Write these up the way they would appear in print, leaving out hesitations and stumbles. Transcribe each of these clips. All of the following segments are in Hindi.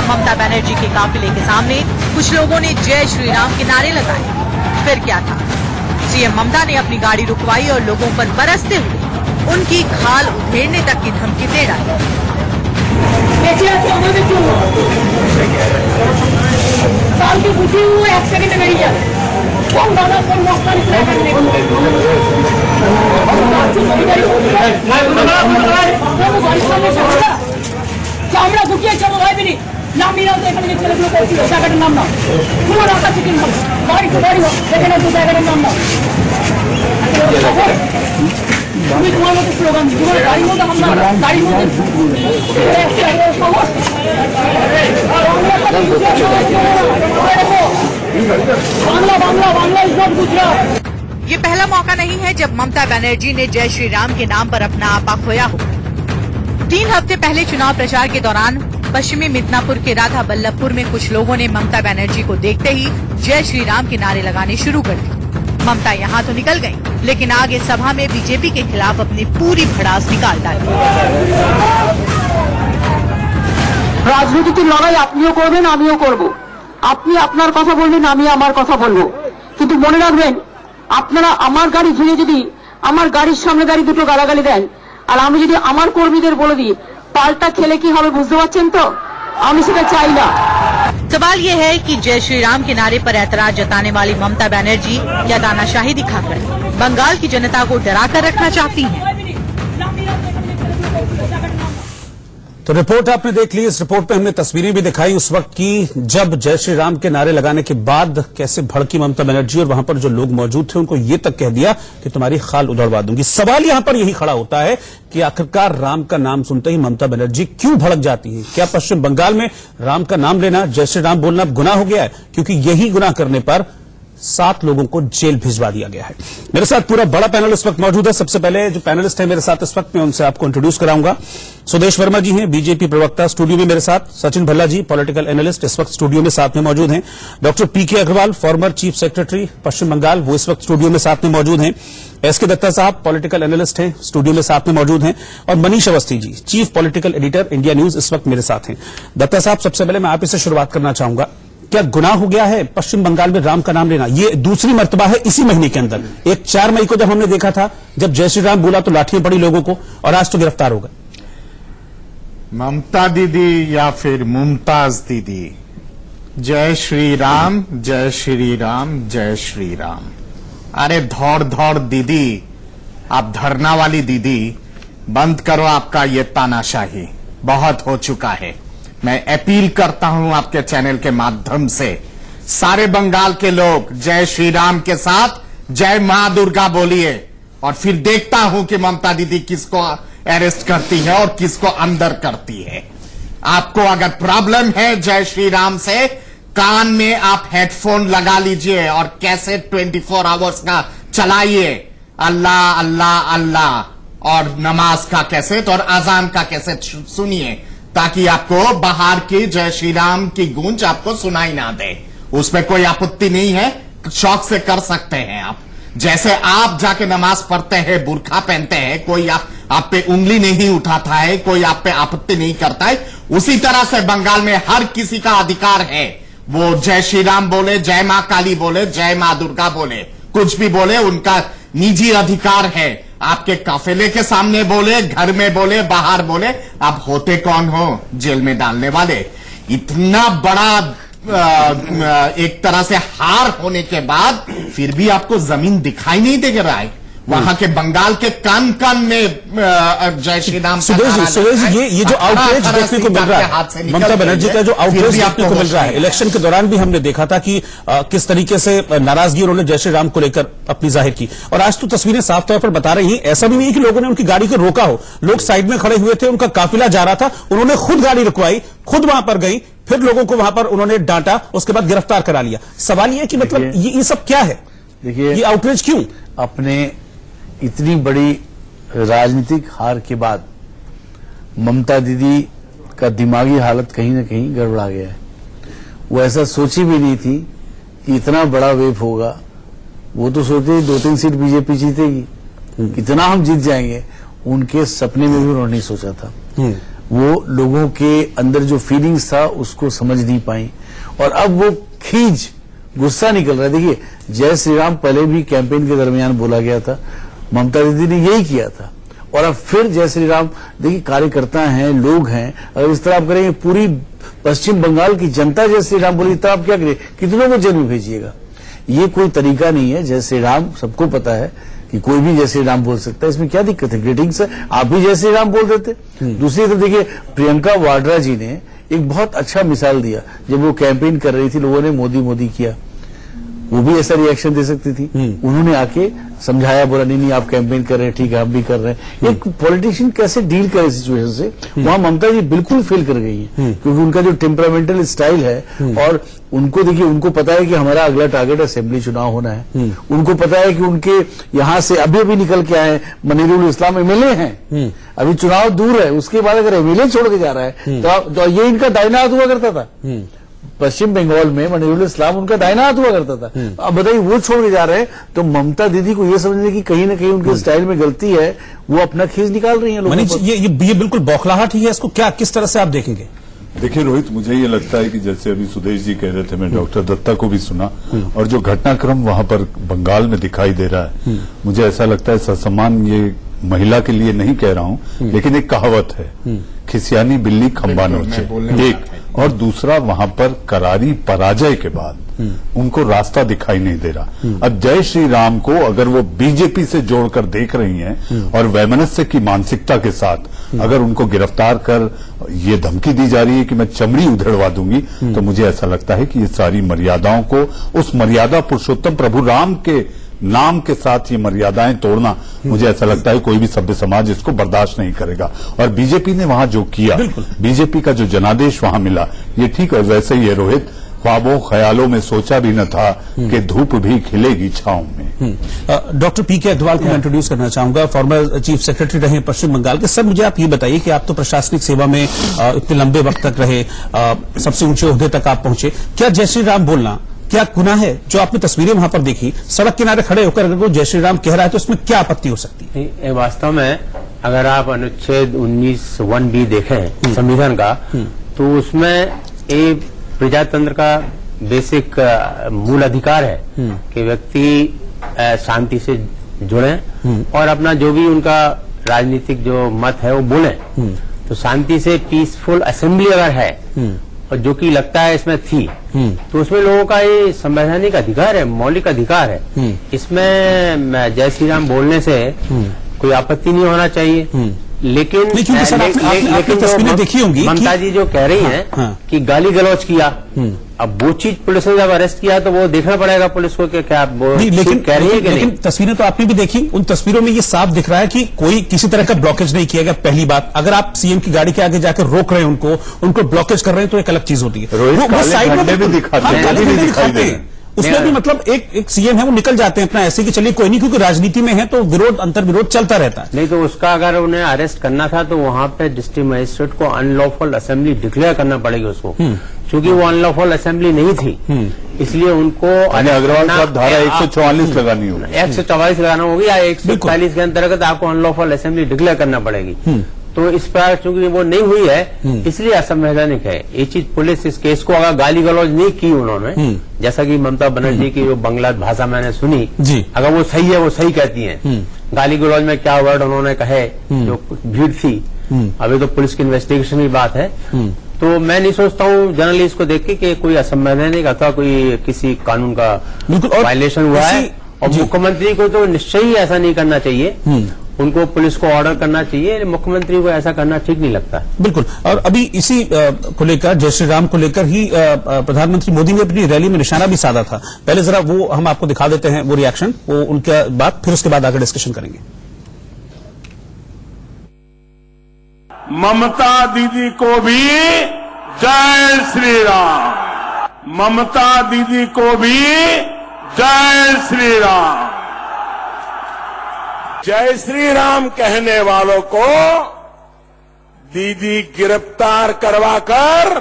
ममता बनर्जी के काफिले के सामने कुछ लोगों ने जय श्री राम के नारे लगाए। फिर क्या था, सीएम ममता ने अपनी गाड़ी रुकवाई और लोगों पर बरसते हुए उनकी खाल उधेड़ने तक की धमकी दे डाली। আমরা ঢুকিয়ে চলো ভাইবিনি নামিয়ে তো এখানে যে ছেলেগুলো করছিল জায়গাটার নাম নাও পুরো রাখা চিকেন বাড়ি তো বাড়ি এখানে তো জায়গাটার নাম নাও তুমি তোমার মতো স্লোগান তোমার গাড়ির মধ্যে হামলা গাড়ির মধ্যে বাংলা বাংলা বাংলা ইজ নট গুজরাট। ये पहला मौका नहीं है जब ममता बनर्जी ने जय श्री राम के नाम पर अपना आपा खोया हो। 3 हफ्ते पहले चुनाव प्रचार के दौरान पश्चिमी मिदनापुर के राधा बल्लभपुर में कुछ लोगों ने ममता बनर्जी को देखते ही जय श्री राम के नारे लगाने शुरू कर दिए। ममता यहाँ तो निकल गयी, लेकिन आगे सभा में बीजेपी के खिलाफ अपनी पूरी भड़ास निकाल डाली। রাজনীতিতে লড়াই আপনিও করবেন আমিও করব। আপনি আপনার কথা বলবেন আমি আমার কথা বলবো, কিন্তু মনে রাখবেন আপনারা আমার গাড়ি ধুয়ে যদি আমার গাড়ির সামনে দাঁড়িয়ে দুটো গালাগালি দেন আর আমি যদি আমার কর্মীদের বলে দিই পাল্টা খেলে কি হবে বুঝতে পারছেন তো, আমি সেটা চাই না। सवाल ये है कि जय श्री राम के नारे पर ऐतराज जताने वाली ममता बनर्जी क्या तानाशाही दिखाकर बंगाल की जनता को डरा कर रखना चाहती हैं? तो रिपोर्ट आपने देख ली। इस रिपोर्ट में हमने तस्वीरें भी दिखाई उस वक्त की जब जय श्री राम के नारे लगाने के बाद कैसे भड़की ममता बनर्जी और वहां पर जो लोग मौजूद थे उनको ये तक कह दिया कि तुम्हारी खाल उधड़वा दूंगी। सवाल यहां पर यही खड़ा होता है कि आखिरकार राम का नाम सुनते ही ममता बनर्जी क्यों भड़क जाती है? क्या पश्चिम बंगाल में राम का नाम लेना, जय श्री राम बोलना गुनाह हो गया है? क्योंकि यही गुनाह करने पर 7 लोगों को जेल भिजवा दिया गया है। मेरे साथ पूरा बड़ा पैनल इस वक्त मौजूद है। सबसे पहले जो पैनलिस्ट है मेरे साथ इस वक्त, मैं उनसे आपको इंट्रोड्यूस कराऊंगा। सुदेश वर्मा जी हैं, बीजेपी प्रवक्ता, स्टूडियो में मेरे साथ। सचिन भल्ला जी, पॉलिटिकल एनालिस्ट, इस वक्त स्टूडियो में साथ में मौजूद हैं। डॉक्टर पीके अग्रवाल, फॉर्मर चीफ सेक्रेटरी पश्चिम बंगाल, वो इस वक्त स्टूडियो में साथ में मौजूद हैं। एसके दत्ता साहब, पॉलिटिकल एनालिस्ट हैं, स्टूडियो में साथ में मौजूद हैं। और Manish Awasthi ji, chief political editor, India News, इस वक्त मेरे साथ हैं। दत्ता साहब, सबसे पहले मैं आप इससे शुरुआत करना चाहूंगा, क्या गुनाह हो गया है पश्चिम बंगाल में राम का नाम लेना? ये दूसरी मर्तबा है इसी महीने के अंदर। एक 4 मई को जब हमने देखा था, जब जय श्री राम बोला तो लाठियां पड़ी लोगों को, और आज तो गिरफ्तार हो गए। ममता दीदी या फिर मुमताज दीदी, जय श्री राम, जय श्री राम, जय श्री राम। अरे धौड़ धौड़ दीदी, आप धरना वाली दीदी, बंद करो आपका ये तानाशाही, बहुत हो चुका है। मैं अपील करता हूं आपके चैनल के माध्यम से, सारे बंगाल के लोग जय श्री राम के साथ जय मां दुर्गा बोलिए, और फिर देखता हूं कि ममता दीदी किसको अरेस्ट करती है और किसको अंदर करती है। आपको अगर प्रॉब्लम है जय श्री राम से, कान में आप हेडफोन लगा लीजिए और कैसेट 24 आवर्स का चलाइए, अल्लाह अल्लाह अल्लाह, और नमाज का कैसेट और अजान का कैसेट सुनिए, ताकि आपको बाहर की जय श्री राम की गूंज आपको सुनाई ना दे। उसमें कोई आपत्ति नहीं है, शौक से कर सकते हैं आप। जैसे आप जाके नमाज पढ़ते हैं, बुर्खा पहनते हैं, कोई आप पे उंगली नहीं उठाता है, कोई आप पे आपत्ति नहीं करता है, उसी तरह से बंगाल में हर किसी का अधिकार है, वो जय श्री राम बोले, जय मां काली बोले, जय मां दुर्गा बोले, कुछ भी बोले, उनका निजी अधिकार है। आपके काफिले के सामने बोले, घर में बोले, बाहर बोले, आप होते कौन हो जेल में डालने वाले? इतना बड़ा एक तरह से हार होने के बाद फिर भी आपको जमीन दिखाई नहीं दे रहा है। वहां के बंगाल के कान कान में जय श्री राम। सुदेश जी, ये जो आउटरीच देखने को मिल रहा है, ममता बनर्जी का जो आउटरीच देखने को मिल रहा है, इलेक्शन के दौरान भी हमने देखा था कि किस तरीके से नाराजगी उन्होंने जय श्री राम को लेकर अपनी जाहिर की, और आज तो तस्वीरें साफ तौर पर बता रही हैं। ऐसा भी नहीं है कि लोगों ने उनकी गाड़ी को रोका हो, लोग साइड में खड़े हुए थे, उनका काफिला जा रहा था, उन्होंने खुद गाड़ी रुकवाई, खुद वहां पर गई, फिर लोगों को वहां पर उन्होंने डांटा, उसके बाद गिरफ्तार करा लिया। सवाल ये कि मतलब ये सब क्या है? देखिए, ये आउटरीच क्यों? अपने इतनी बड़ी राजनीतिक हार के बाद ममता दीदी का दिमागी हालत कहीं ना कहीं गड़बड़ा गया है। वो ऐसा सोची भी नहीं थी कि इतना बड़ा वेव होगा। वो तो सोचते 2-3 सीट बीजेपी जीतेगी, इतना हम जीत जाएंगे, उनके सपने में भी उन्होंने नहीं सोचा था। वो लोगों के अंदर जो फीलिंग्स था उसको समझ नहीं पाई, और अब वो खींच गुस्सा निकल रहा है। देखिए, जय श्री राम पहले भी कैंपेन के दरमियान बोला गया था, ममता दीदी ने यही किया था, और अब फिर जय श्री राम। देखिए, कार्यकर्ता हैं, लोग हैं, अगर इस तरह आप करेंगे, पूरी पश्चिम बंगाल की जनता जय श्री राम बोली, तब आप क्या करिए, कितनों को जेल में भेजिएगा? ये कोई तरीका नहीं है। जय श्री राम सबको पता है कि कोई भी जय श्री राम बोल सकता है, इसमें क्या दिक्कत है? ग्रीटिंग्स है, आप भी जय श्री राम बोल देते। दूसरी तरफ देखिए, प्रियंका वाड्रा जी ने एक बहुत अच्छा मिसाल दिया। जब वो कैंपेन कर रही थी, लोगों ने मोदी मोदी किया, वो भी ऐसा रिएक्शन दे सकती थी। उन्होंने आके समझाया, बोला नहीं आप कैंपेन कर रहे हैं, ठीक है, आप भी कर रहे हैं। एक पॉलिटिशियन कैसे डील करे सिचुएशन से, वहां ममता जी बिल्कुल फेल कर गई हैं, क्योंकि उनका जो टेम्परामेंटल स्टाइल है, और उनको देखिए, उनको पता है कि हमारा अगला टारगेट असेंबली चुनाव होना है। उनको पता है कि उनके यहां से अभी निकल के आए मनीरुल इस्लाम एमएलए हैं, अभी चुनाव दूर है, उसके बाद अगर एमएलए छोड़ के जा रहा है तो ये इनका दाहिना हाथ हुआ करता था। पश्चिम बंगाल में मनीरुल इस्लाम उनका दाहिना हाथ हुआ करता था। अब बताइए, वो छोड़ के जा रहे हैं, तो ममता दीदी को ये समझने की कहीं ना कहीं उनके स्टाइल में गलती है, वो अपना खींच निकाल रही है लोगों मनीष, ये बिल्कुल बौखलाहट ही है। इसको किस तरह से आप देखेंगे? देखिए रोहित, मुझे ये लगता है कि जैसे अभी सुदेश जी कह रहे थे, मैं डॉक्टर दत्ता को भी सुना, और जो घटनाक्रम वहां पर बंगाल में दिखाई दे रहा है, मुझे ऐसा लगता है ससम्मान, ये महिला के लिए नहीं कह रहा हूं, लेकिन एक कहावत है, खिसियानी बिल्ली खंबा नोचे, एक, और दूसरा वहां पर करारी पराजय के बाद उनको रास्ता दिखाई नहीं दे रहा। अब जय श्री राम को अगर वो बीजेपी से जोड़कर देख रही हैं और वैमनस्य की मानसिकता के साथ अगर उनको गिरफ्तार कर ये धमकी दी जा रही है कि मैं चमड़ी उधेड़वा दूंगी, तो मुझे ऐसा लगता है कि ये सारी मर्यादाओं को, उस मर्यादा पुरुषोत्तम प्रभु राम के नाम के साथ ये मर्यादाएं तोड़ना, मुझे ऐसा लगता है कोई भी सभ्य समाज इसको बर्दाश्त नहीं करेगा। और बीजेपी ने वहां जो किया, बीजेपी का जो जनादेश वहां मिला, ये ठीक है। वैसे ही है रोहित, ख्वाबों ख्यालों में सोचा भी न था कि धूप भी खिलेगी छांव में। डॉक्टर पीके अग्रवाल को मैं इंट्रोड्यूस करना चाहूंगा, फॉर्मर चीफ सेक्रेटरी रहे पश्चिम बंगाल के। सर, मुझे आप ये बताइए कि आप तो प्रशासनिक सेवा में इतने लंबे वक्त तक रहे, सबसे ऊंचे ओहदे तक आप पहुंचे, क्या जय श्री राम बोलना क्या गुनाह है? जो आपने तस्वीरें वहां पर देखी, सड़क किनारे खड़े होकर अगर कोई जय श्री राम कह रहा है, तो उसमें क्या आपत्ति हो सकती है? वास्तव में अगर आप अनुच्छेद 19(1)(b) देखें संविधान का, तो उसमें एक प्रजातंत्र का बेसिक मूल अधिकार है कि व्यक्ति शांति से जुड़े और अपना जो भी उनका राजनीतिक जो मत है वो बोले। तो शांति से पीसफुल असेंबली अगर है, और जो कि लगता है इसमें थी, तो उसमें लोगों का ये संवैधानिक अधिकार है, मौलिक अधिकार है। इसमें जय श्री राम बोलने से कोई आपत्ति नहीं होना चाहिए। लेकिन लेकिन तस्वीरें देखी होंगी, ममता जी जो कह रही हैं कि गाली गलौज किया, अब वो चीज पुलिस ने जब अरेस्ट किया तो वो देखना पड़ेगा पुलिस को कि क्या वो लेकिन कह रही है कि लेकिन नहीं। तस्वीरें तो आपने भी देखी, उन तस्वीरों में ये साफ दिख रहा है कि कोई किसी तरह का ब्लॉकेज नहीं किया गया। पहली बात, अगर आप सीएम की गाड़ी के आगे जाकर रोक रहे हैं उनको ब्लॉकेज कर रहे हैं, तो एक अलग चीज होती है। वो साइड में भी दिखाते हैं, उसमें भी मतलब एक सीएम है, वो निकल जाते हैं अपना ऐसे कि चलिए कोई नहीं, क्योंकि राजनीति में है तो विरोध अंतर विरोध चलता रहता है। नहीं तो उसका अगर उन्हें अरेस्ट करना था तो वहां पे डिस्ट्रिक्ट मजिस्ट्रेट को अनलॉफुल असेंबली डिक्लेयर करना पड़ेगी उसको, क्योंकि वो अनलॉफुल असेंबली नहीं थी, इसलिए उनको अग्रवाल साहब धारा 144 लगानी होगी, 144 लगाना होगी या 141 के अंतर्गत आपको अनलॉफुल असेंबली डिक्लेयर करना पड़ेगी। तो इस पर चूंकि वो नहीं हुई है इसलिए असंवैधानिक है ये चीज। पुलिस इस केस को अगर गाली गलौज नहीं की उन्होंने, जैसा कि ममता बनर्जी की जो बंगला भाषा मैंने सुनी, अगर वो सही है, वो सही कहती हैं। गाली गलौज में क्या वर्ड उन्होंने कहे, जो भीड़ थी, अभी तो पुलिस की इन्वेस्टिगेशन की बात है। तो मैं नहीं सोचता हूँ जनरली इसको देख के कि कोई असंवैधानिक अथवा कोई किसी कानून का वायलेशन हुआ है। और मुख्यमंत्री को तो निश्चय ही ऐसा नहीं करना चाहिए, उनको पुलिस को ऑर्डर करना चाहिए, मुख्यमंत्री को ऐसा करना ठीक नहीं लगता। बिल्कुल। और अभी इसी को लेकर, जय श्री राम को लेकर ही प्रधानमंत्री मोदी ने अपनी रैली में निशाना भी साधा था। पहले जरा वो हम आपको दिखा देते हैं, वो रिएक्शन, वो उनके बाद, फिर उसके बाद आगे डिस्कशन करेंगे। ममता दीदी को भी जय श्री राम, ममता दीदी को भी जय श्री राम। जय श्री राम कहने वालों को दीदी गिरफ्तार करवाकर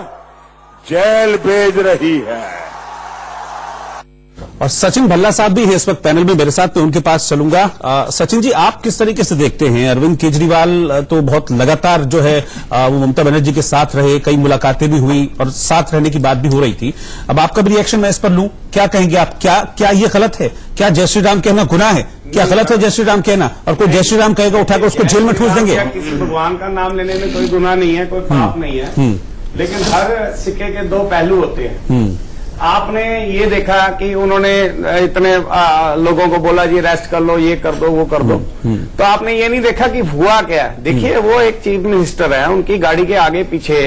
जेल भेज रही है। और सचिन भल्ला साहब भी हैं इस वक्त पैनल में मेरे साथ, तो उनके पास चलूंगा। सचिन जी, आप किस तरीके से देखते हैं? अरविंद केजरीवाल तो बहुत लगातार जो है वो ममता बनर्जी के साथ रहे, कई मुलाकातें भी हुई और साथ रहने की बात भी हो रही थी। अब आपका भी रिएक्शन मैं इस पर लूं, क्या कहेंगे आप? क्या ये गलत है? क्या जय श्री राम कहना गुनाह है? क्या गलत है जय श्री राम कहना? और कोई जय श्री राम कहेगा उठाकर उसको जेल में ठूस देंगे? किसी भगवान का नाम लेने में कोई गुनाह नहीं है, कोई पाप नहीं है, लेकिन हर सिक्के के दो पहलू होते हैं। आपने ये देखा कि उन्होंने इतने लोगों को बोला जी अरेस्ट कर लो, ये कर दो, वो कर दो, तो आपने ये नहीं देखा कि हुआ क्या है। देखिए वो एक चीफ मिनिस्टर है, उनकी गाड़ी के आगे पीछे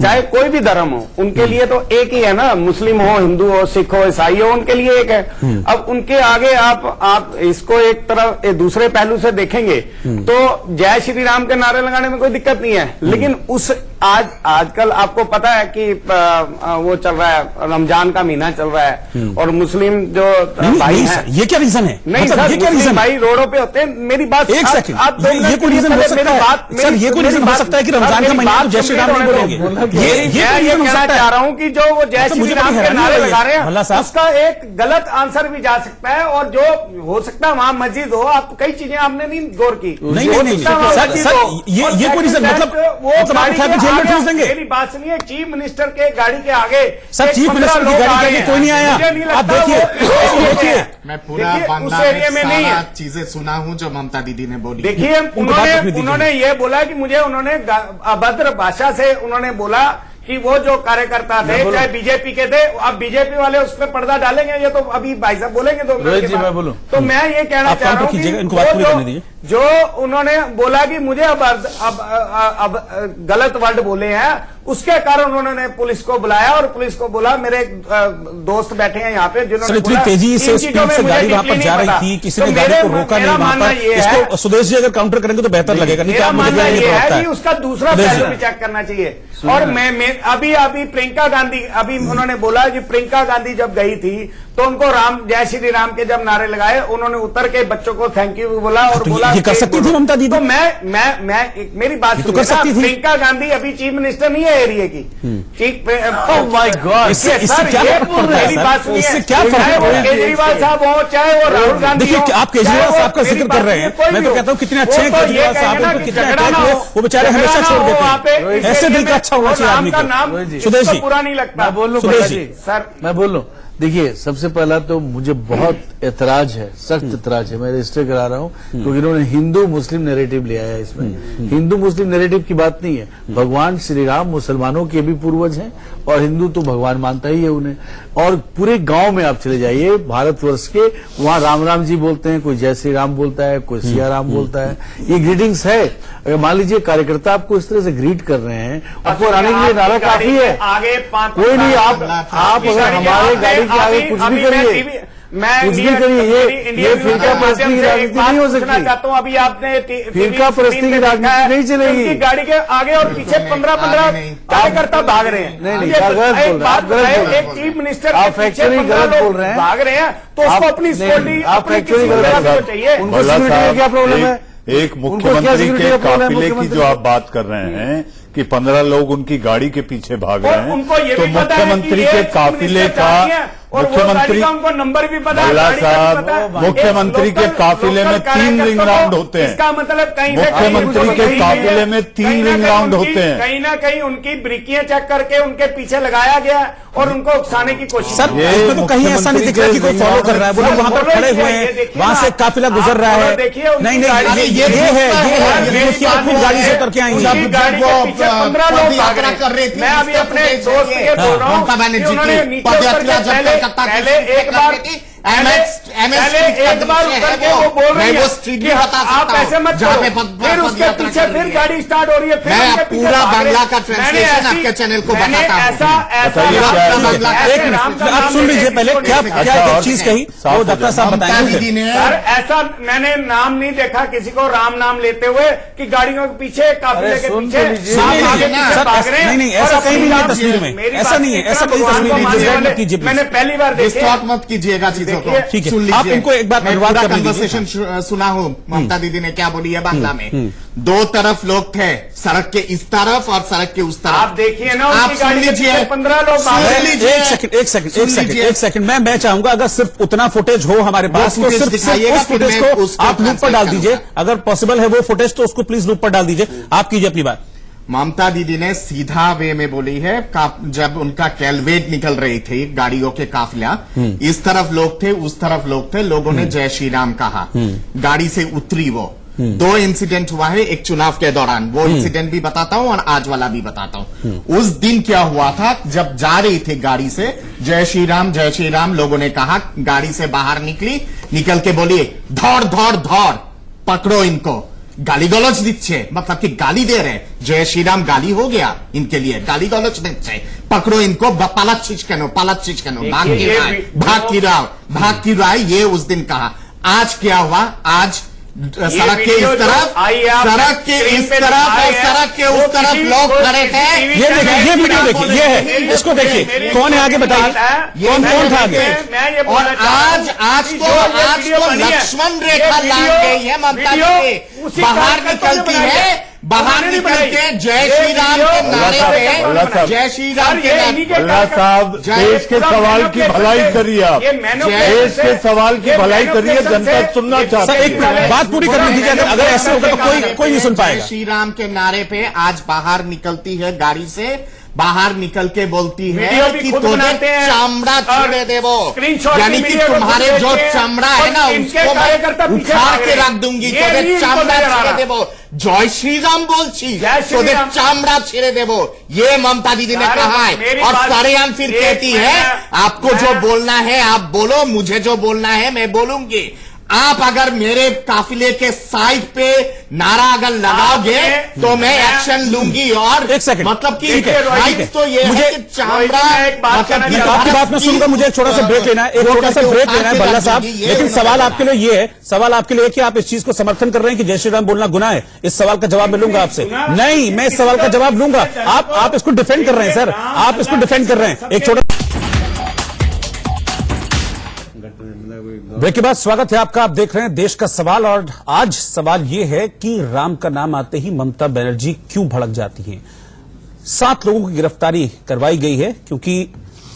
चाहे कोई भी धर्म हो, उनके लिए तो एक ही है ना, मुस्लिम हो, हिंदू हो, सिख हो, ईसाई हो, उनके लिए एक है। अब उनके आगे आप इसको एक तरफ दूसरे पहलू से देखेंगे तो जय श्री राम के नारे लगाने में कोई दिक्कत नहीं है, लेकिन उस आजकल आपको पता है कि वो चल रहा है, रमजान का महीना चल रहा है और मुस्लिम जो भाई हैं, ये क्या रीजन है? नहीं मतलब सर, ये क्या रीजन भाई रोडों पे होते हैं। मेरी बात एक सेकंड, आप ये कोई रीजन हो सकता है सर? ये कोई रीजन हो सकता है कि रमजान का महीना तो जय श्री राम नहीं बोलेंगे? ये कहना चाह रहा हूँ कि जो वो जय श्री राम के नारे लगा रहे हैं उसका एक गलत आंसर भी जा सकता है, और जो हो सकता है वहां मस्जिद हो, आप कई चीजें आपने नहीं गौर की। नहीं सर, ये कोई रीजन मतलब आप उठा के जेल में ठूस देंगे? मेरी बात सुनिए, चीफ मिनिस्टर के गाड़ी के आगे सर, चीफ मिनिस्टर की गाड़ी के आगे कोई नहीं आया। आप देखिए, मैं पूरा बांग्ला में सारा चीजें सुना हूं जो ममता दीदी ने बोली। देखिए उन्होंने ये बोला कि मुझे उन्होंने अभद्र भाषा से उन्होंने बोला कि वो जो कार्यकर्ता थे चाहे बीजेपी के थे, अब बीजेपी वाले उस पर पर्दा डालेंगे, ये तो अभी भाई साहब बोलेंगे 2 मिनट के बाद। तो मैं ये कहना चाह रहा हूँ कि जो उन्होंने बोला कि मुझे अब गलत वर्ड बोले हैं, उसके कारण उन्होंने पुलिस को बुलाया और पुलिस को बोला मेरे दोस्त बैठे हैं यहाँ पे जिन्होंने इतनी तेजी से स्पीड से गाड़ी वहां पर जा रही थी, किसी ने गाड़ी को रोका नहीं वहां पर। इसको सुदेश जी अगर काउंटर करेंगे तो बेहतर लगेगा, नहीं तो आप मुझे ये है कि उसका दूसरा पहलू भी चेक करना चाहिए। और मैं अभी प्रियंका गांधी, अभी उन्होंने बोला कि प्रियंका गांधी जब गई थी तो उनको जय श्री राम के जब नारे लगाए, उन्होंने उतर के बच्चों को थैंक यू बोला और बोला ये कर सकती थी ममता दीदी। तो मैं मेरी बात तो कर सकती थी। प्रियंका गांधी अभी चीफ मिनिस्टर नहीं है एरिया की। ओह माय गॉड, इससे क्या फर्क पड़ता है? मेरी बात सुनिए, इससे क्या फर्क चाहे वो पड़ता है? केजरीवाल साहब हो, चाहे वो राहुल गांधी हो। देखिए, आप केजरीवाल साहब का जिक्र कर रहे हैं, मैं तो कहता हूँ कितने अच्छे हैं केजरीवाल साहब, उनको कितने अटैक हुए, वो बेचारे हमेशा छोड़ देते हैं। ऐसे दिल का अच्छा होना चाहिए आदमी को। सुदेश जी, पूरा नहीं लगता। मैं बोल लूं सर, मैं बोल लूं। देखिए, सबसे पहला तो मुझे बहुत एतराज है, सख्त एतराज है, मैं रजिस्टर करा रहा हूं, क्योंकि इन्होंने हिंदू मुस्लिम नैरेटिव ले आया है इसमें। हिंदू मुस्लिम नैरेटिव की बात नहीं है, भगवान श्री राम मुसलमानों के भी पूर्वज हैं और हिंदू तो भगवान मानता ही है उन्हें। और पूरे गांव में आप चले जाइए भारतवर्ष के, वहां राम राम जी बोलते हैं, कोई जय श्री राम बोलता है, कोई सिया राम बोलता है, ये ग्रीटिंग्स है। अगर मान लीजिए कार्यकर्ता आपको इस तरह से ग्रीट कर रहे हैं, आपको आने के लिए नारा काफी है, कोई नहीं, आप अगर हमारे गाड़ी के आगे कुछ भी करिए, कुछ भी करिए, ये फिरका परस्ती की राजनीति नहीं हो सकती। चाहता हूँ अभी आपने फिरका परस्ती की राजनीति नहीं चलेगी। गाड़ी के आगे और पीछे 15 कार्यकर्ता भाग रहे हैं। नहीं, एक चीफ मिनिस्टर आप फैक्चुअली गलत बोल रहे हैं, भाग रहे हैं, तो उसको अपनी सिक्योरिटी, आप फैक्चुअली गलत चाहिए। उनको सिक्योरिटी का क्या प्रॉब्लम है? एक मुख्यमंत्री के काफिले की जो आप बात कर रहे हैं कि 15 लोग उनकी गाड़ी के पीछे भाग रहे हैं, तो मुख्यमंत्री के काफिले का मुख्यमंत्री उनको नंबर भी पता है, भल्ला साहब, मुख्यमंत्री के काफिले में 3 रिंग राउंड होते हैं। इसका मतलब कहीं मुख्यमंत्री के काफिले में 3 रिंग राउंड होते हैं। कहीं ना कहीं उनकी ब्रिकियां चेक करके उनके पीछे लगाया गया और उनको उकसाने की कोशिश। सर, इसमें तो कहीं ऐसा नहीं दिख रहा कि कोई फॉलो कर रहा है, वो लोग वहां पर खड़े हुए हैं, वहां से काफिला गुजर रहा है। नहीं, ये है अपनी गाड़ी से उतर के आएंगे। गाड़ी के पीछे 15 लोग भाग रहे हैं। मैं अभी अपने दोस्त ये बोल रहा हूँ, पहले एक बार उतर के वो बोल रही है कि आप ऐसे मत करो, फिर उसके पीछे फिर गाड़ी स्टार्ट हो रही है, फिर मैं पूरा बांग्ला का ट्रांसलेशन आपके चैनल को बताता हूँ। आप सुन लीजिए पहले क्या चीज कही, वो डॉक्टर साहब बताएंगे। सर, ऐसा मैंने नाम नहीं देखा किसी को राम नाम लेते हुए कि गाड़ियों के पीछे काफिले के पीछे भाग रहे हैं। नहीं, ऐसा कहीं नहीं है तस्वीर में, ऐसा नहीं है, ऐसा कहीं तस्वीर नहीं है। मैंने पहली बार देखी। मत कीजिएगा चीजों को ठीक है, सुन आप लीजिए। इनको एक बार मैं अनुवाद पूरा कर लीजिए। कन्वर्सेशन सुना हूं, ममता दीदी ने क्या बोली है बांग्ला में। दो तरफ लोग थे, सड़क के इस तरफ और सड़क के उस तरफ। आप देखिए ना, आप उनकी सुन गाड़ी में लीजिए, 15 लोग सुन बाहर हैं। लीजिए। एक सेकंड मैं चाहूंगा अगर सिर्फ उतना फुटेज हो हमारे पास तो फुटेज सिर्फ दिखाइएगा, उस फिर फुटेज मैं को उसको आप लूप पर ट्रांसलेट डाल दीजिए। करूंगा। अगर पॉसिबल है वो फुटेज तो उसको प्लीज लूप पर डाल दीजिए। आप कीजिए अपनी बात। ममता दीदी ने सीधा वे में बोली है, जब उनका कैलवेट निकल रही थी गाड़ियों के काफिला, इस तरफ लोग थे उस तरफ लोग थे, लोगों ने जय श्री राम कहा, गाड़ी से उतरी वो। दो इंसिडेंट हुआ है एक चुनाव के दौरान, वो इंसिडेंट भी बताता हूं और आज वाला भी बताता हूं। उस दिन क्या हुआ था, जब जा रही थी गाड़ी से जय श्री राम लोगों ने कहा, गाड़ी से बाहर निकली, निकल के बोली धौड़ धौड़ धौड़, पकड़ो इनको। गाली गलौज दिच्छे, मतलब कि गाली दे रहे, जय श्री राम गाली हो गया इनके लिए, गाली गलौज दिच्छे, पकड़ो इनको, पालाच्छिच कनो भाग की राय, ये उस दिन कहा। आज क्या हुआ, आज सड़क के इस तरफ, सड़क के इस तरफ और सड़क के उस तरफ लोग खड़े थे। ये देखिए, ये वीडियो देखिए, ये है, इसको देखिए, कौन है आगे बताइए, कौन था आगे। और आज तो लक्ष्मण रेखा लांघ गई है ममता जी, बाहर निकलती है, बाहर निकल के जय श्री राम के नारे पे, जय श्री राम के अल्लाह साहब, देश के सवाल की भलाई करिए आप, देश के सवाल की भलाई करिए, जनता सुनना चाहती है। एक बात पूरी करने दीजिए, अगर ऐसे होगा तो कोई नहीं सुन पाएगा। जय श्री राम के नारे पे आज बाहर निकलती है, गाड़ी से बाहर निकल के बोलती है कि तुझे चामड़ा छीड़े देवो, यानी कि तुम्हारे जो चमड़ा है ना उसको मैं उखाड़ के रख दूंगी, तुझे चामड़ा छीड़े देवो। जय श्री राम बोलছি, तुझे चामड़ा छीड़े देवो, ये ममता दीदी ने कहा है। और सरेआम फिर कहती है आपको जो बोलना है आप बोलो, मुझे जो बोलना है मैं बोलूंगी। आप अगर मेरे काफिले के साइड पे नारा अगर लगाओगे तो मैं एक्शन लूंगी। और एक सेकंड, मतलब कि ठीक है, राइट तो ये मुझे है कि चामड़ा, मतलब आपकी बात में सुनकर मुझे एक छोटा सा ब्रेक लेना है, एक छोटा सा ब्रेक लेना है भल्ला साहब। लेकिन सवाल आपके लिए ये है, सवाल आपके लिए कि आप इस चीज को समर्थन कर रहे हैं कि जय श्री राम बोलना गुनाह है। इस सवाल का जवाब मैं लूंगा आपसे। नहीं, मैं इस सवाल का जवाब लूंगा। आप इसको डिफेंड कर रहे हैं सर, आप इसको डिफेंड कर रहे हैं। एक छोटा ब्रेक के बाद स्वागत है आपका। आप देख रहे हैं देश का सवाल, और आज सवाल यह है कि राम का नाम आते ही ममता बनर्जी क्यों भड़क जाती हैं। 7 लोगों की गिरफ्तारी करवाई गई है क्योंकि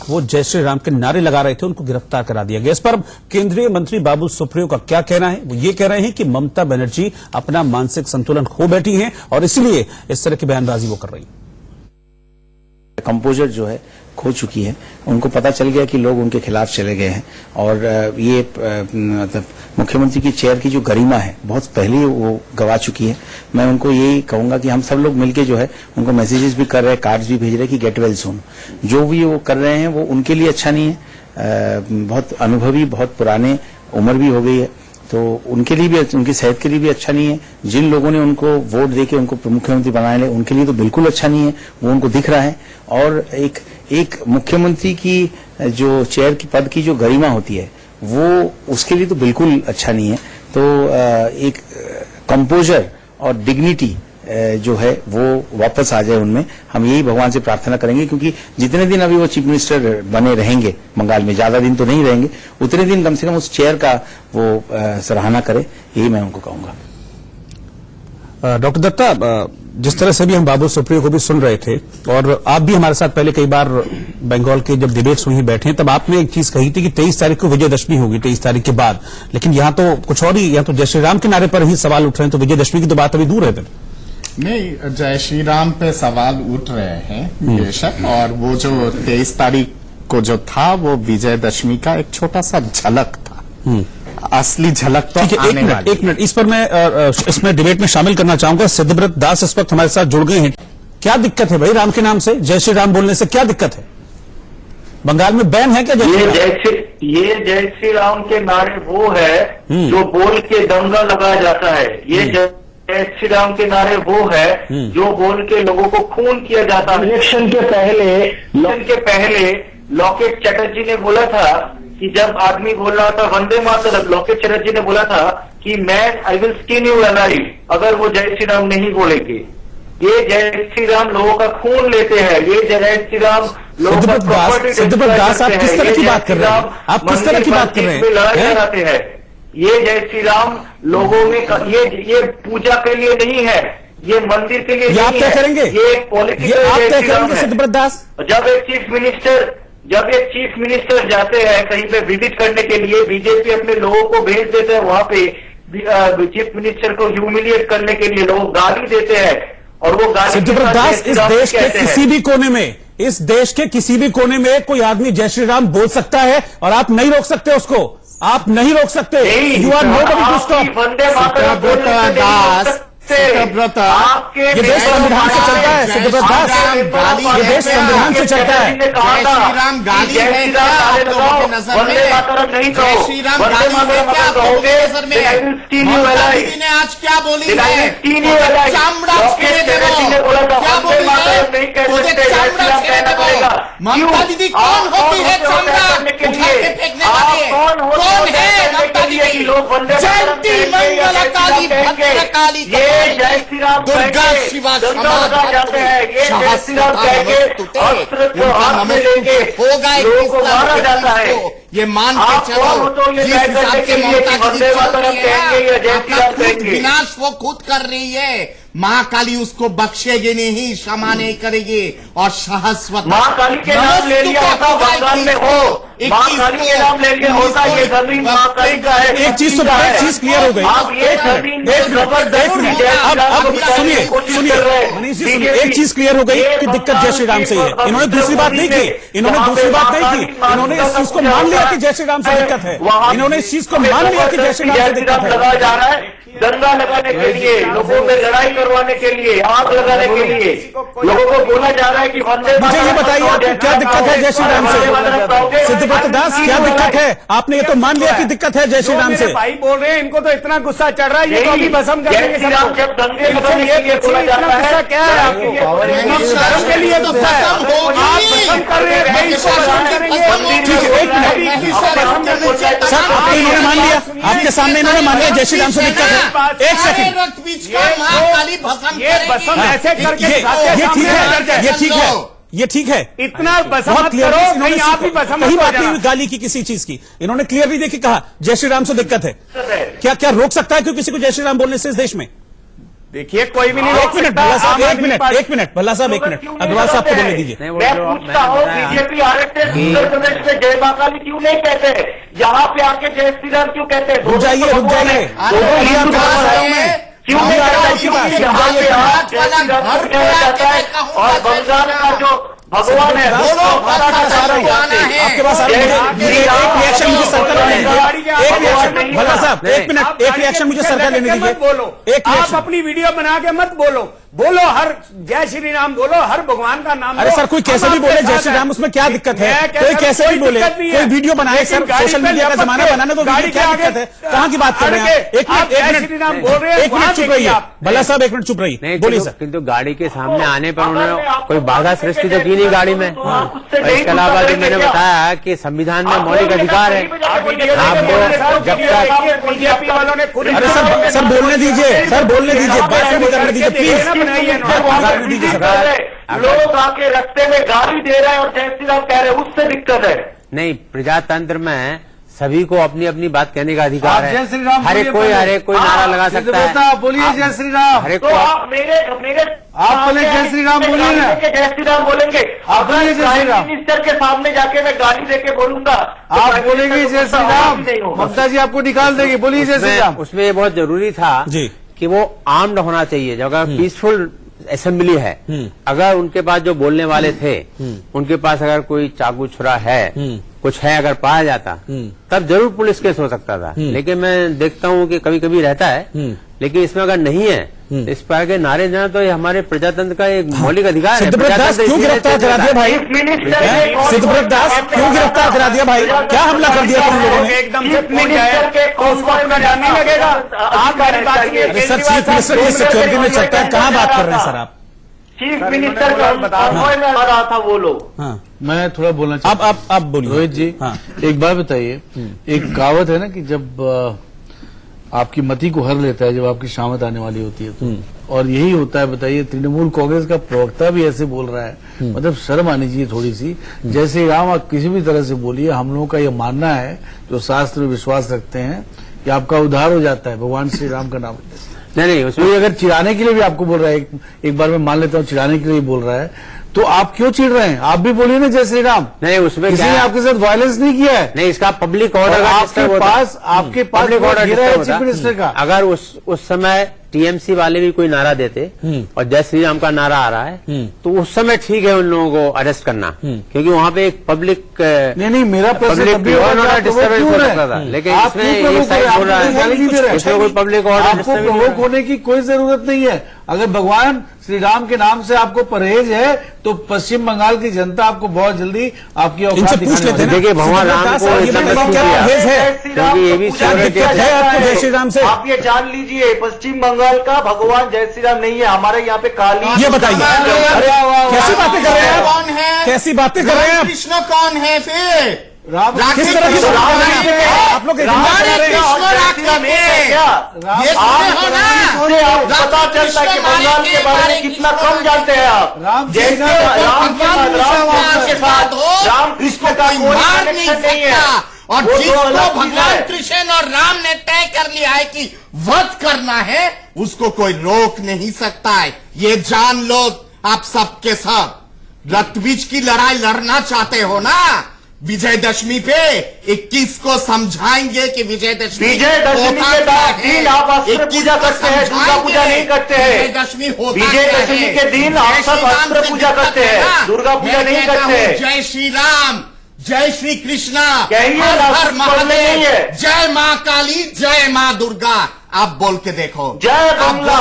वो जय श्री राम के नारे लगा रहे थे, उनको गिरफ्तार करा दिया गया। इस पर केंद्रीय मंत्री बाबुल सुप्रियो का क्या कहना है? वो ये कह रहे हैं कि ममता बनर्जी अपना मानसिक संतुलन खो बैठी हैं और इसलिए इस तरह की बयानबाजी वो कर रही हैं। कंपोजर जो है खो चुकी है, उनको पता चल गया कि लोग उनके खिलाफ चले गए हैं, और ये मतलब मुख्यमंत्री की चेयर की जो गरिमा है बहुत पहले वो गवा चुकी है। मैं उनको यही कहूंगा कि हम सब लोग मिलके जो है उनको मैसेजेस भी कर रहे हैं, कार्ड्स भी भेज रहे हैं कि गेट वेल सून। जो भी वो कर रहे हैं वो उनके लिए अच्छा नहीं है। बहुत अनुभवी, बहुत पुराने, उम्र भी हो गई है, तो उनके लिए भी, उनकी सेहत के लिए भी अच्छा नहीं है। जिन लोगों ने उनको वोट देके उनको मुख्यमंत्री बनाए ले, उनके लिए तो बिल्कुल अच्छा नहीं है, वो उनको दिख रहा है। और एक मुख्यमंत्री की जो चेयर की पद की जो गरिमा होती है वो उसके लिए तो बिल्कुल अच्छा नहीं है। तो एक कंपोजर और डिग्निटी जो है वो वापस आ जाए उनमें, हम यही भगवान से प्रार्थना करेंगे। क्योंकि जितने दिन अभी वो चीफ मिनिस्टर बने रहेंगे बंगाल में, ज्यादा दिन तो नहीं रहेंगे, उतने दिन कम से कम उस चेयर का वो सराहना करे, यही मैं उनको कहूंगा। डॉक्टर दत्ता, जिस तरह से भी हम बाबुल सुप्रियो को भी सुन रहे थे, और आप भी हमारे साथ पहले कई बार बंगाल के जब डिबेट्स हुई बैठे हैं, तब आपने एक चीज कही थी कि 23 तारीख को विजयदशमी होगी, 23 तारीख के बाद। लेकिन यहाँ तो कुछ और ही, यहाँ तो जय श्री राम के नारे पर ही सवाल उठ रहे हैं, तो विजयदशमी की तो बात अभी दूर है। फिर नहीं, जय श्री राम पे सवाल उठ रहे हैं बेशक, और वो जो 23 तारीख को जो था वो विजयदशमी का एक छोटा सा झलक था, असली झलक तो आने वाली। एक मिनट, इस पर मैं इसमें डिबेट में शामिल करना चाहूंगा। सिद्धव्रत दास इस वक्त हमारे साथ जुड़ गए हैं। क्या दिक्कत है भाई राम के नाम से, जय श्री राम बोलने से क्या दिक्कत है? बंगाल में बैन है क्या जय श्री राम? ये जय श्री राम के नारे वो है जो बोल के दंगा लगाया जाता है। ये जय श्री राम के नारे वो है जो बोल के लोगों को खून किया जाता है। इलेक्शन के पहले लॉकेट चटर्जी ने बोला था कि जब आदमी बोल रहा था वंदे मातरम, लॉकेट चटर्जी ने बोला था कि मैं I will skin you alive अगर वो जय श्री राम नहीं बोलेंगे। ये जय श्री राम लोगों का खून लेते हैं, ये जय श्री राम लोगों का प्रॉपर्टी सिद्धपत दास, आप किस तरह की बात कर रहे हैं? आप किस तरह की बात कर रहे हैं? लड़ाई लड़ाते हैं। ये जय श्री राम लोगों में ये पूजा के लिए नहीं है, ये मंदिर के लिए ये आप नहीं क्या है, करेंगे? ये पॉलिटिकल आप जय क्या श्री राम करेंगे है। सिद्धपत दास? जब एक चीफ मिनिस्टर जाते हैं कहीं पे विजिट करने के लिए, बीजेपी अपने लोगों को भेज देते हैं वहां पे चीफ मिनिस्टर को ह्यूमिलिएट करने के लिए, लोग गाली देते हैं और वो गाली सिद्धपत दास, इस देश के किसी भी कोने में, इस देश के किसी भी कोने में कोई आदमी जय श्री राम बोल सकता है और आप नहीं रोक सकते उसको, आप नहीं रोक सकते। You are nobody to stop. Vande Mataram बोलने से नहीं रोक सकते। आपके ये देश संविधान से चलता है सिद्धपत दास, ये देश संविधान से चलता है। जय श्री राम गाली है क्या आप लोगों की नजर में? वंदे मातरम नहीं कहो, जय श्री राम वंदे गाली है मातरम क्या आप लोगों की नजर में? ममता दीदी ने आज क्या बोली है? चामड़ा छेड़े देवो, क्या बोली है? मुझे चामड़ा छेड़े देवो। ममता दीदी कौन होती है चामड़ा उठा के फेंकने वाली? कौन है ममता दीदी? जयंती मंगल काली भद्र काली जय श्री राम दुर्गा शिवा लगा जाते हैं, ये जय श्री राम कह के अस्त्र को हाथ में लेके होगा लोगों को मारा जाता है। ये मान आप के कौन हो तो चलो ये जिस तय हिसाब करने से के लिए कि ममता दीदी वंदे मातरम कहेंगे या जय श्री राम अपना कहेंगे? विनाश वो खुद कर रही है। महाकाली उसको बख्शेगी नहीं, क्षमा नहीं करेगी और शाश्वत माँ काली के नाम ले लिया होता बंगाल में हो, माँ काली के नाम ले लिया होता ये जमीन माँ काली का है। एक चीज क्लियर हो गई। आप ये जमीन अब सुनिए मनीष जी, सुनिए, एक चीज क्लियर हो गई कि दिक्कत जय श्री राम से ही है। इन्होंने दूसरी बात नहीं की, इन्होंने दूसरी बात नहीं की, इन्होंने इस चीज को मान लिया कि जय श्री राम से दिक्कत है, इन्होंने इस चीज को मान लिया कि जय श्री राम से दिक्कत है। लगाया जा रहा है दंगा लगाने के लिए, लोगों में लड़ाई करवाने के लिए, आग लगाने के लिए, लोगों को बोला जा रहा है कि वंदे मुझे ये बताइए आपको क्या दिक्कत है जय श्री राम से? सिद्धपत दास, क्या दिक्कत है? आपने ये तो मान लिया कि दिक्कत है जय श्री राम से। भाई बोल रहे हैं, इनको तो इतना गुस्सा चढ़ रहा है, ये तो अभी भस्म कर देंगे सबको। जब दंगे लगाने के लिए बोला जाता है, गुस्सा क्या है आपको? धर्म के लिए गुस्सा है, आप भस्म कर रहे हैं, भाई इसको भस्म करेंगे। ठीक है, एक मिनट सर, आपने इन्होंने मान लिया, आपके सामने इन्होंने मान लिया जय श्री राम से दिक्कत है। एक सेकंड, महाकाली भस्म ये भस्म ऐसे करके ये ठीक है, ये ठीक है, ये ठीक है। इतना भस्म बहुत मत क्लियर, करो, कहीं आप ही भस्म कहीं मत हो बात नहीं जाना। हुई गाली की किसी चीज की, इन्होंने क्लियरली देखिए कहा जय श्री राम से दिक्कत है। क्या क्या रोक सकता है क्यों किसी को जय श्री राम बोलने से इस देश में? देखिए कोई भी नहीं एक रोक मिनट सकता। भल्ला साहब, आम एक आदमी मिनट, पार्टी- एक मिनट भल्ला साहब, एक मिनट अग्रवाल साहब को बोलने दीजिए। मैं पूछता हूँ बीजेपी आरएसएस उत्तर प्रदेश में जय मां काली क्यों नहीं कहते? यहाँ पे आके जय श्री राम क्यों कहते हैं? रुक जाइए, रुक जाइए, क्यों नहीं कहते? क्योंकि यहाँ पे आप जय श्री राम को कहा जाता है और बंगाल का जो भगवान है आपके पास आ रहा है, एक रिएक्शन मुझे सरकार लेने दीजिए, एक रिएक्शन भल्ला साहब, एक मिनट, एक रिएक्शन मुझे सरकार लेने दीजिए। मत बोलो, एक आप रिएक्शन, अपनी वीडियो बना के मत बोलो, बोलो हर जय श्री राम बोलो, हर भगवान का नाम अरे लो। सर कोई कैसे हम भी आपके बोले जय साथ श्री हैं। राम, उसमें क्या दिक्कत है? मैं कहता कोई हूं, कैसे भी बोले, दिक्कत नहीं है। कोई वीडियो बनाए सर, लेकिन गाड़ी सोशल पे मीडिया का लपक जमाना के बनाने दो, गाड़ी वीडियो क्या के दिक्कत है? आगे कहाँ की बात कर रहे हैं आप? एक आप मिनट, एक जय मिनट, श्री राम बोल रहे हैं, एक मिनट वहाँ चुप रहिए देखिए आप। भल्ला साहब, एक मिनट चुप रहिए, नहीं, बोलिए सर। किंतु गाड़ी के सामने आने पर उन्होंने कोई बाधा सृष्टि तो की नहीं गाड़ी में। और इसके अलावा जो मैंने बताया कि संविधान में मौलिक अधिकार है, आपको जब तक बीजेपी वालों ने खुद अरे सर बोलने दीजिए, सर बोलने दीजिए, बात भी करने दीजिए प्लीज, करने दीजिए सर। लोग आके रास्ते में गाली दे रहे हैं और जय श्री राम कह रहे हैं, उससे दिक्कत है। नहीं, प्रजातंत्र में सभी को अपनी अपनी बात कहने का अधिकार है। जय श्री राम हर एक कोई नारा लगा सकता है। बोलिए जय श्री राम। हर एक तो को आप मेरे आप बोले जय श्री राम बोलिए ना। जय श्री राम बोलेंगे। आप बोलिए जय श्री राम। मिनिस्टर के सामने जाके मैं गाली देके बोलूंगा तो आप प्राइम बोलेंगे मिनिस्टर जय को श्री गुस्सा राम, नहीं होगा। ममता जी आपको निकाल देगी, बोलिए जय श्री राम। उसमें ये बहुत जरूरी था जी कि वो आर्म्ड होना चाहिए। जब अगर पीसफुल असेंबली है, अगर उनके पास जो बोलने वाले थे उनके पास अगर कोई चाकू छुरा है, कुछ है अगर पाया जाता तब जरूर पुलिस केस हो सकता था। लेकिन मैं देखता हूँ कि कभी कभी रहता है, लेकिन इसमें अगर नहीं है तो इस पर के नारे जाना तो ये हमारे प्रजातंत्र का एक मौलिक अधिकार है। सिद्धपत दास क्यों गिरफ्तार करा दिया भाई? सिद्धपत दास क्यों गिरफ्तार करा दिया भाई? क्या हमला कर दिया तुम लोगों ने? एकदम से पहुंच जाए तो उसको अपना जानने लगेगा। आप मेरी बात सुनिए, अरे सर केजरीवाल चीफ मिनिस्टर साहब की सिक्योरिटी में चलता है, कहाँ बात कर रहे हैं सर आप? चीफ मिनिस्टर का कॉन्वॉय में आ रहा था वो लोग। हाँ, मैं थोड़ा बोलना चाहता हूँ। आप बोलिए रोहित जी, हाँ। एक बात बताइए, एक कहावत है ना कि जब आपकी मति को हर लेता है, जब आपकी शामत आने वाली होती है तो, और यही होता है। बताइए, तृणमूल कांग्रेस का प्रवक्ता भी ऐसे बोल रहा है, मतलब शर्म आनी चाहिए थोड़ी सी। जय श्री राम आप किसी भी तरह से बोलिए, हम लोगों का ये मानना है, जो शास्त्र में विश्वास रखते हैं, कि आपका उद्धार हो जाता है भगवान श्री राम का नाम। नहीं, उसमें कोई अगर चिढ़ाने के लिए भी आपको बोल रहा है, एक बार मैं मान लेता हूँ चिढ़ाने के लिए बोल रहा है, तो आप क्यों चिढ़ रहे हैं? आप भी बोलिए ना जय श्री राम। नहीं, उसमें किसी ने आपके साथ वायलेंस नहीं किया है। नहीं, इसका पब्लिक ऑर्डर आपके पास पब्लिक ऑर्डर चीफ मिनिस्टर का। अगर उस समय टीएमसी वाले भी कोई नारा देते और जय श्री राम का नारा आ रहा है, तो उस समय ठीक है उन लोगों को अरेस्ट करना, क्योंकि वहां पे एक पब्लिक नहीं मेरा प्रश्न डिस्टर्बेंस हो सकता था। लेकिन इसमें एक साइड बोल रहा है इसमें कोई पब्लिक ऑर्डर प्रवोक होने की कोई जरूरत नहीं है। अगर भगवान श्री राम के नाम से आपको परहेज है, तो पश्चिम बंगाल की जनता आपको बहुत जल्दी आपकी औकात दिखाने वाली है। देखिए, भगवान राम को परहेज है, क्योंकि ये भी जय श्री राम से आप ये जान लीजिए, पश्चिम बंगाल का भगवान जय श्री राम नहीं है, हमारे यहाँ पे काली। ये बताइए, कैसी बातें कर रहे हैं? कौन है? कैसी बातें कर रहे हैं? कृष्ण कौन है फिर? राम किस तरह की बात कर रहे हैं आप लोग? पता चलता है कि बंगाल के बारे में कितना कम जानते हैं आप। जैसे राम के साथ राम कृष्ण का कोई कनेक्शन नहीं है, और जिसको भगवान कृष्ण और राम ने तय कर लिया है कि वध करना है, उसको कोई रोक नहीं सकता है। ये जान लो आप सबके सब। रक्तबीज की लड़ाई लड़ना चाहते हो ना? विजयदशमी पे 21 को समझाएंगे कि विजयदशमी के दिन आप अस्त्र पूजा करते हैं, दुर्गा पूजा नहीं करते हैं। विजयदशमी विजयदशमी के दिन आप सब अस्त्र पूजा करते हैं, दुर्गा पूजा नहीं करते हैं। जय श्री राम, जय श्री कृष्णा, हर महादेव, जय माँ काली, जय माँ दुर्गा। आप बोल के देखो, जय बंगला,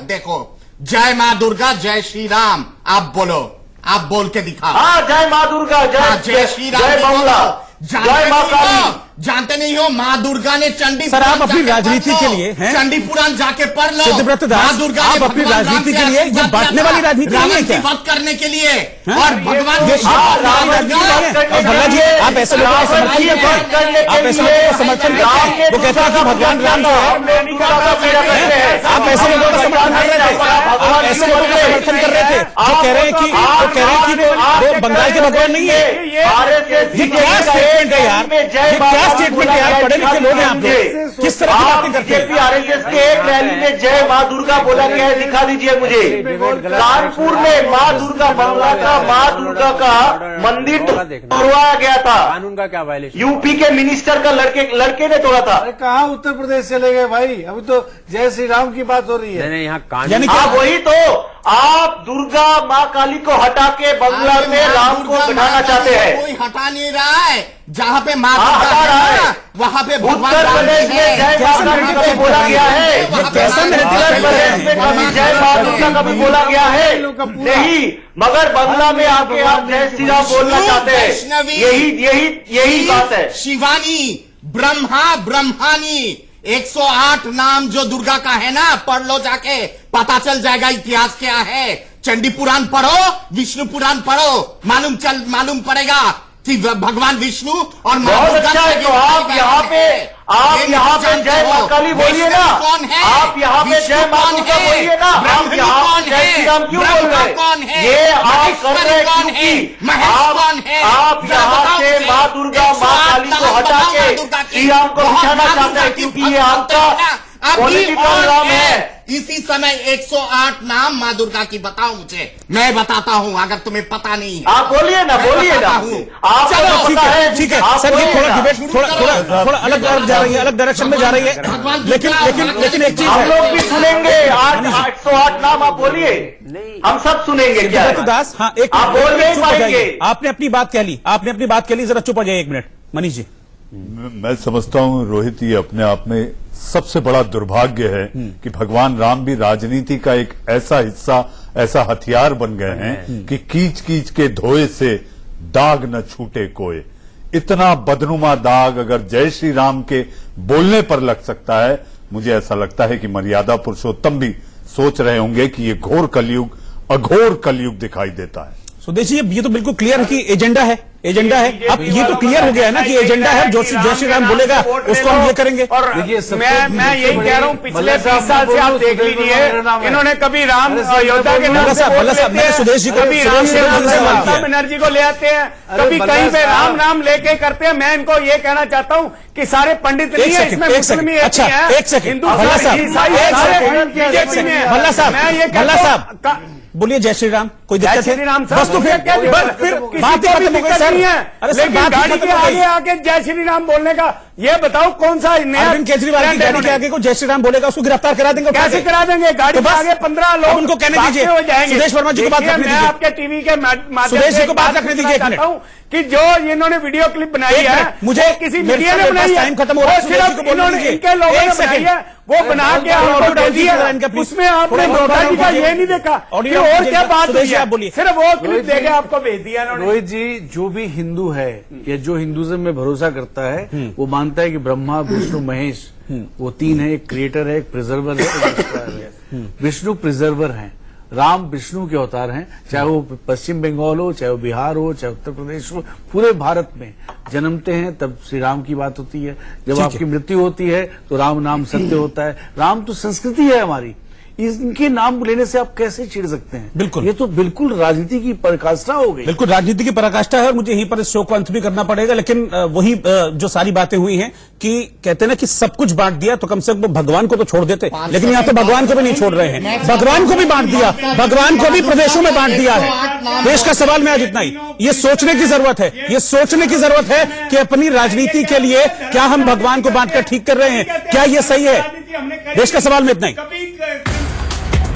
देखो, जय माँ दुर्गा, जय श्री राम। आप बोलो, आप बोल के दिखाओ। हाँ, जय माँ दुर्गा, जय श्री राम, जय बंगला, जय माँ काली। जानते नहीं हो, माँ दुर्गा ने चंडी सर, आप अपनी राजनीति के लिए हैं? चंडी पुराण जाके पढ़ लो। सिद्धव्रत दास, माँ दुर्गा आप अपनी राजनीति के लिए ये बांटने वाली राजनीति नहीं है क्या? वध करने के लिए और भगवान भल्ला जी, आप ऐसे लोगों का समर्थन करते हैं? आप ऐसे लोगों का समर्थन करते हैं वो कहते हैं कि भगवान राम जो है, आप ऐसे लोगों का समर्थन कर रहे थे? आप ऐसे लोगों का समर्थन कर रहे थे जो कह रहे हैं कि वो बंगाल के भगवान नहीं है? ये क्या स्टेटमेंट है यार? ये क्या स्टेटमेंट है यार? पढ़े लिखे लोग हैं आप लोग, किस तरह की बातें करते हैं? आरएसएस के एक रैली में जय माँ दुर्गा बोला गया है, दिखा दीजिए मुझे। कानपुर में माँ दुर्गा, बांग्ला का माँ दुर्गा का मंदिर तोड़वाया गया था। कानून का क्या वायलेशन? यूपी के मिनिस्टर का लड़के ने तोड़ा था। अरे कहाँ उत्तर प्रदेश चले गए भाई? अभी तो जय श्री राम की बात हो रही है। नहीं, यहाँ कानून वही तो, आप दुर्गा माँ काली को हटा के बंगला में राम को बिठाना चाहते हैं। कोई हटा नहीं रहा है। जहाँ पे माँ हटा रहा है, वहाँ पे भगवान उत्तर प्रदेश में जय माँ काली कभी बोला गया है? उत्तर प्रदेश में कभी जय माँ दुर्गा कभी बोला गया है? नहीं, मगर बंगला में आके आप जय श्री राम बोलना चाहते हैं। यही बात है। शिवानी, ब्रह्मा, ब्रह्मानी, 108 नाम जो दुर्गा का है ना, पढ़ लो जाके, पता चल जाएगा इतिहास क्या है। चंडी पुराण पढ़ो, विष्णु पुराण पढ़ो, मालूम पड़ेगा कि भगवान विष्णु और माँ बहुत दुर्गा अच्छा है। तो आप यहाँ पे जय माँ काली बोलिए ना, आप यहाँ पे जय माँ दुर्गा बोलिए ना, आप यहाँ जय श्री राम क्यों बोल रहे हैं? ये आप कर रहे हैं क्योंकि आप यहाँ से माँ दुर्गा माँ काली को हटा के श्री राम को बिठाना चाहते हैं, क्योंकि ये आपका पॉलिटिकल राम है। इसी समय 108 नाम माँ दुर्गा की बताओ मुझे, मैं बताता हूँ, अगर तुम्हें पता नहीं है। आप बोलिए ना, बोलिए ना। चलो ठीक है सर, ये थोड़ा डिबेट थोड़ा अलग जा रही है, अलग डायरेक्शन में जा रही है। लेकिन एक चीज हम लोग भी सुनेंगे। 808 नाम आप बोलिए, हम सब सुनेंगे। क्या दास, हाँ, एक आप बोल नहीं पाएंगे। आपने अपनी बात कह ली, जरा चुप हो जाइए एक मिनट। मनीष जी, मैं समझता हूं रोहित, ये अपने आप में सबसे बड़ा दुर्भाग्य है कि भगवान राम भी राजनीति का एक ऐसा हिस्सा, ऐसा हथियार बन गए हैं कि कीच कीच के धोए से दाग न छूटे कोई। इतना बदनुमा दाग अगर जय श्री राम के बोलने पर लग सकता है, मुझे ऐसा लगता है कि मर्यादा पुरुषोत्तम भी सोच रहे होंगे कि ये घोर कलयुग, अघोर कलयुग दिखाई देता है। सुदेश जी, ये तो बिल्कुल क्लियर है कि एजेंडा है, एजेंडा है। अब ये तो क्लियर हो गया है ना कि एजेंडा है, जो जय श्री राम बोलेगा उसको हम ये करेंगे। और मैं यही कह रहा हूँ, पिछले 20 साल से आप देख लीजिए, इन्होंने कभी राम अयोध्या के नाम से वोट लेते हैं, सुदेश जी को कभी राम के नाम से ममता बनर्जी को ले आते हैं, कभी कहीं पे राम नाम लेके करते हैं। मैं इनको ये कहना चाहता हूँ कि सारे पंडित नहीं है इसमें, मुस्लिम ही अच्छा, एक सेकंड, हिंदू भल्ला साहब, बीजेपी में है। भल्ला साहब, मैं ये भल्ला साहब बोलिए जय श्री राम, कोई दिक्कत है? जय श्री राम बस तो फिर बात ही खत्म हो गई सर। अरे सर, लेकिन गाड़ी के आगे आके जय श्री राम बोलने का ये बताओ कौन सा नया? अरविंद केजरीवाल की गाड़ी के आगे को जय श्री राम बोलेगा, उसको गिरफ्तार करा देंगे। कैसे करा देंगे? गाड़ी के आगे 15 लोग उनको कहने दीजिए, हो जाएंगे। सुदेश वर्मा जी को बात रखने दीजिए। मैं आपके टीवी के माध्यम सुदेश जी से को बात रखने दीजिए एक मिनट। कि जो इन्होंने वीडियो क्लिप बनाई है, मुझे किसी मीडिया ने बनाई है, टाइम खत्म हो रहा है, सिर्फ इन्होंने इनके लोगों ने बनाई है, वो बना के आपको दे दिया। उसमें आपने ममता जी का ये नहीं देखा कि और क्या बात हुई है, सिर्फ वो क्लिप देके आपको भेज दिया इन्होंने। रोहित जी, जो भी हिंदू है या जो हिंदुइज्म में भरोसा करता है, वो मानता है कि ब्रह्मा विष्णु महेश वो तीन है, एक क्रिएटर है, एक प्रिजर्वर है, एक डिस्ट्रॉयर है। विष्णु प्रिजर्वर हैं, राम विष्णु के अवतार हैं। चाहे वो पश्चिम बंगाल हो, चाहे वो बिहार हो, चाहे उत्तर प्रदेश हो, पूरे भारत में जन्मते हैं तब श्री राम की बात होती है। जब आपकी मृत्यु होती है तो राम नाम सत्य होता है। राम तो संस्कृति है हमारी, इनके नाम लेने से आप कैसे चिढ़ सकते हैं? बिल्कुल, ये तो बिल्कुल राजनीति की पराकाष्ठा हो गई। बिल्कुल राजनीति की पराकाष्ठा है और मुझे यहीं पर इस शो को अंत भी करना पड़ेगा। लेकिन वही जो सारी बातें हुई हैं कि कहते हैं ना कि सब कुछ बांट दिया तो कम से कम भगवान को तो छोड़ देते, लेकिन यहाँ तो भगवान को भी नहीं छोड़ रहे हैं। भगवान को भी बांट दिया, भगवान को भी प्रदेशों में बांट दिया है। देश का सवाल में आज इतना ही। ये सोचने की जरूरत है, ये सोचने की जरूरत है कि अपनी राजनीति के लिए क्या हम भगवान को बांटकर ठीक कर रहे हैं, क्या ये सही है? देश का सवाल में इतना ही।